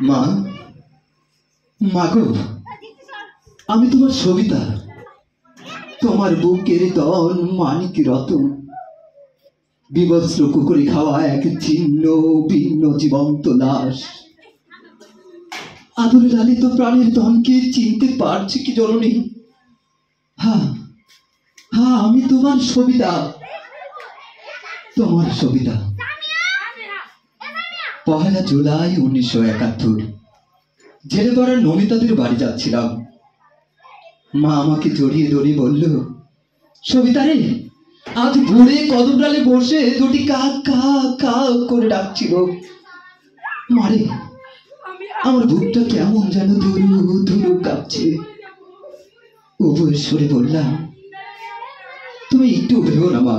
মা, মাগো, আমি তোমার সবিতা, তোমার বুকের দন মানিক রতন, বিবস্ত্র কুকুরে খাওয়া এক ছিন্ন ভিন্ন জীবন্ত লাশ। আদরে লালিত প্রাণের ধনকে চিনতে পারছি কি জননী? হ্যাঁ হ্যাঁ, আমি তোমার সবিতা, তোমার সবিতা। 1 জুলাই 1971 জেলে পড়ার নমিতাদের বাড়ি যাচ্ছিলাম। মা আমাকে জড়িয়ে ধরে বলল, সবিতা রে, আজ ভোরে কদম ডালে বসে দুটি কাক কা কা করে ডাকছিল। মারে, আমার বুকটা কেমন যেন ধুরু ধুরু কাঁপছে। উভয় সরে বললাম, তুমি একটু ভেবো না মা,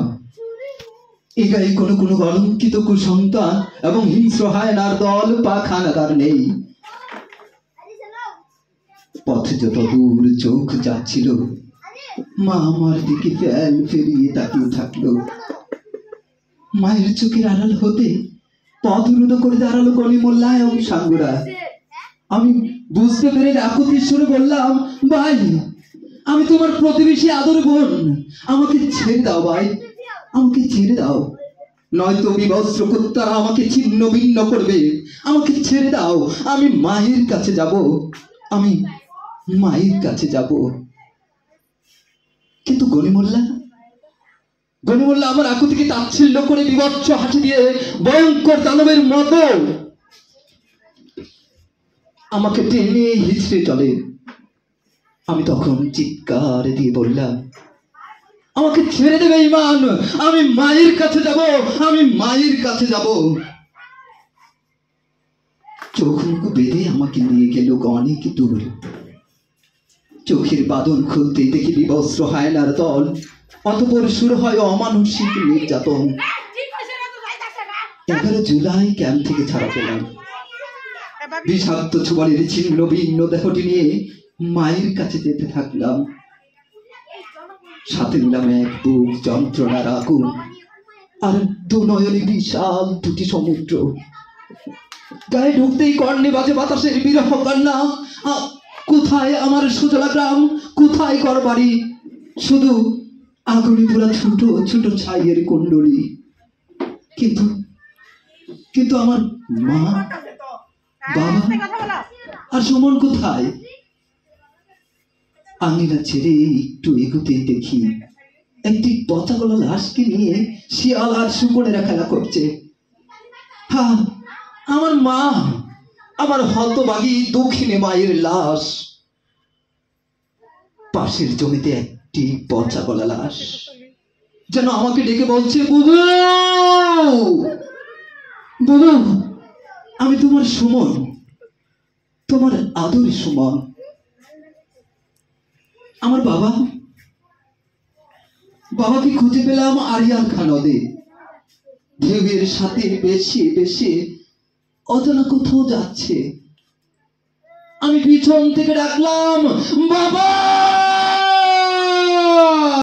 এ গায়ে কোনো কোনো কলঙ্কিত কুসন্তান এবং হিংস্র হায়নার দল পাখানাদার নেই। পথে যত দূর চোখ যাচ্ছিল, মা আমার দিকে ফেল ফেরিয়ে তাকিয়ে থাকলো। মায়ের চোখের আড়াল হতে পথ রুদ্ধ করে দাঁড়ালো গনিমোল্লা এবং সাঙ্গুরা। আমি বুঝতে পেরে আকুতির সুরে বললাম, ভাই, আমি তোমার প্রতিবেশী আদর বোন, আমাকে ছেড়ে দাও ভাই, আমাকে ছেড়ে দাও, নয়তো বিবস্ত্র কুত্তারা আমাকে ছিন্ন ভিন্ন করবে। আমাকে ছেড়ে দাও, আমি মায়ের কাছে যাব, আমি মায়ের কাছে যাব। কিন্তু গনিমোল্লা আমার আকুতিকে তাচ্ছিল্য করে বিভৎস হাসি দিয়ে ভয়ঙ্কর দানবের মতো আমাকে টেনে হিচড়ে চলে। আমি তখন চিৎকার দিয়ে বললাম, আমাকে ছেড়ে দেবে ইমান, আমি মায়ের কাছে যাব, আমি মায়ের কাছে যাব। চোখ মুখ বেঁধে আমাকে নিয়ে গেল অনেক দূর। চোখের বাঁধন খুলতে দেখি বিবস্ত্র হায়নার দল। অতঃপর শুরু হয় অমানসিক নির্যাতন। 11 জুলাই ক্যাম্প থেকে ছাড়া পেলাম। বিষাক্ত ছোবলের ছিন্ন ভিন্ন দেহটি নিয়ে মায়ের কাছে যেতে থাকলাম। সাথে নিলাম এক বুক যন্ত্রণার আগুন আর দু নয়নে বিশাল দুটি সমুদ্র। গায়ে ঢুকতেই কর্ণে বাজে বাতাসের বিরহ কান্না। কোথায় আমার সুজলা গ্রাম, কোথায় ঘরবাড়ি, শুধু আগুনে পোড়া ছোট ছোট ছাইয়ের কুণ্ডলী। কিন্তু কিন্তু আমার মা, বাবা আর সুমন কোথায়? আঙিনা ছেড়ে একটু এগোতে দেখি একটি পচা গলা লাশকে নিয়ে শিয়াল আর শুকরেরা খেলা করছে। হ্যাঁ, আমার মা, আমার হতভাগী দক্ষিণে মায়ের লাশ। পাশের জমিতে একটি পচা গলা লাশ যেন আমাকে ডেকে বলছে, বুবু বুবু, আমি তোমার সুমন, তোমার আদরের সুমন। আমার বাবাকে খুঁজে পেলাম আরিয়ান খান নদে। ঢেউয়ের সাথে বেশি বেশি অজানা কোথাও যাচ্ছে। আমি পিছন থেকে ডাকলাম, বাবা।